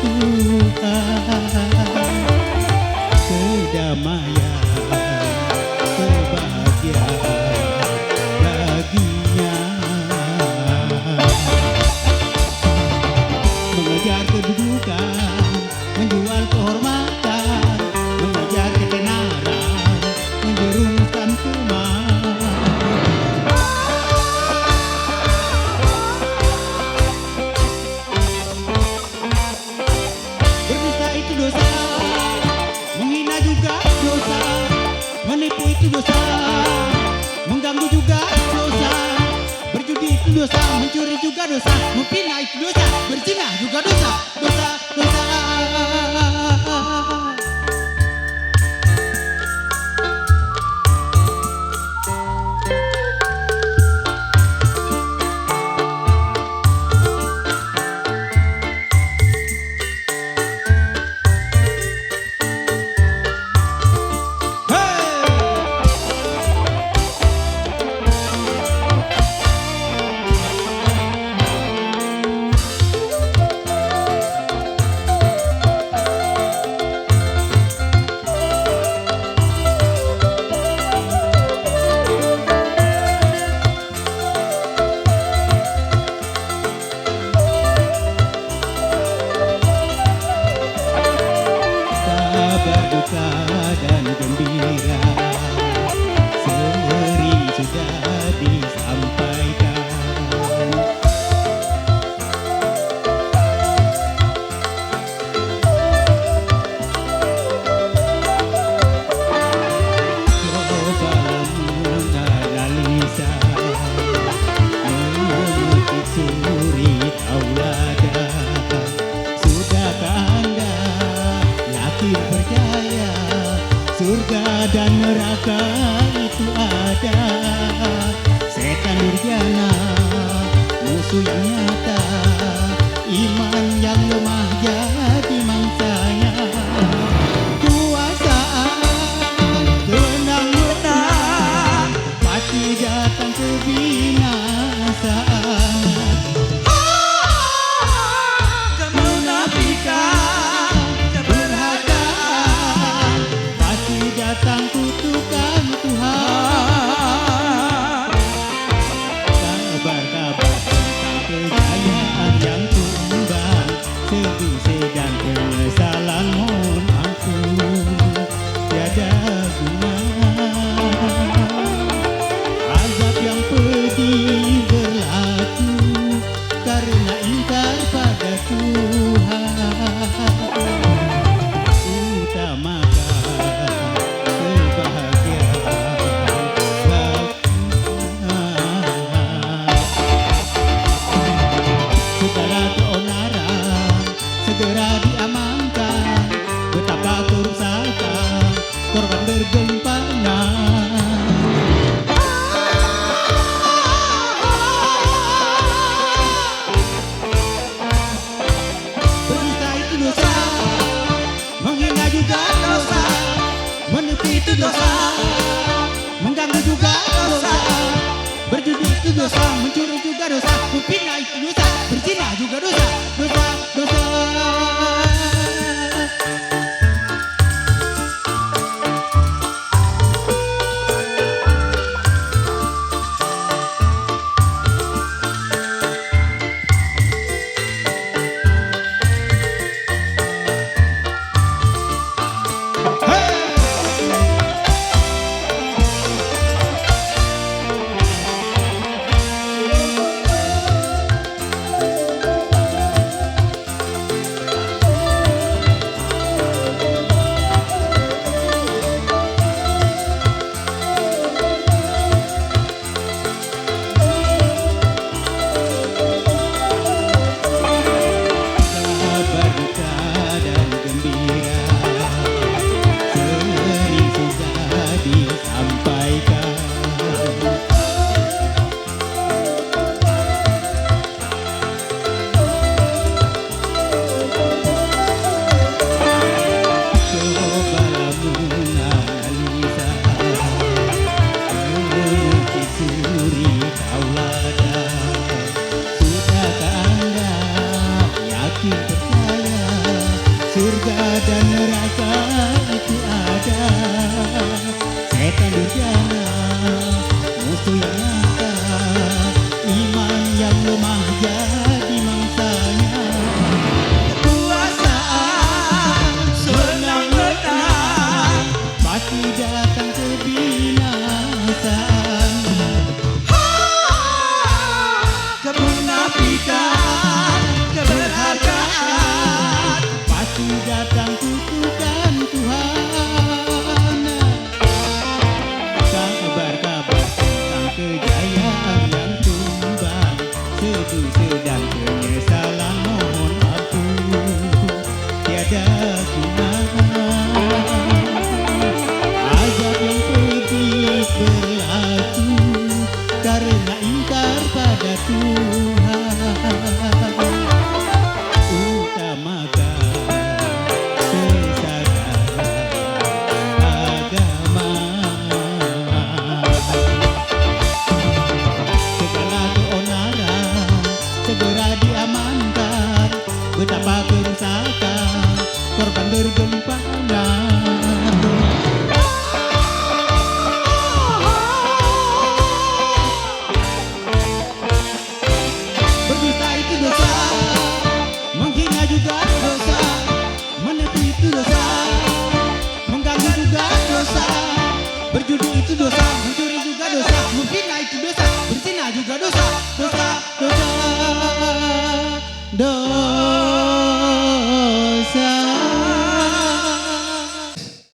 Tuhan, kedamaian, kebahagiaan baginya. Mengejar kedudukan, menjual kehormatan, mengejar ketenaran, menjerumuskan kemah. Berdusta itu dosa, menghina juga dosa, menipu itu dosa, mengganggu juga dosa, berjudi itu dosa, mencuri juga dosa, memfitnah itu dosa, berzina juga dosa, dosa, dosa. Berduka dan gembira sering sudah disampaikan. Cobalah menganalisa, memetik suri tauladan. Sudahkah Anda yakin percaya surga dan neraka itu ada? Setan durjana, musuh yang nyata, iman yang lemah jadi mangsanya. Kuasa tenang-tenang, pasti datang kebinasaan. Kemunafikan, keberhadaan, pasti datang kutukan Tuhan. Kabar-kabar tentang kejayaan yang tumbang, sedih sedang penyesalan mohon ampun tiada guna. Azab yang pedih berlaku karena ingkar pada Tuhan. Utamakan kebahagiaan baginya. Segala keonaran segera diamankan, betapa kerusakan korban bergempangan. Berdusta itu dosa, menghina juga dosa, menipu itu dosa, mengganggu juga dosa, berjudi itu dosa, mencuri juga dosa, memfitnah itu dosa, berzina juga dosa, dosa, dosa. surga dan neraka itu ada. Setan durjana, musuh yang nyata, iman yang lemah jadi mangsanya. Kekuasaan senang-senang pasti datang kebinasaan. Kemunafikan, keberhargaan pasti datang kutukan Tuhan. Kabar-kabar tentang kejayaan yang tumbang, sedih sedang penyesalan mohon ampun tiada guna. Azab yang pedih berlaku karena ingkar pada Tuhan. Utamakan kesadaran agama. Segala keonaran segera diamankan, betapa kerusakan korban bergelimpahan. Berdusta itu dosa, menghina juga dosa, menipu itu dosa, mengganggu juga dosa, berjudi itu dosa.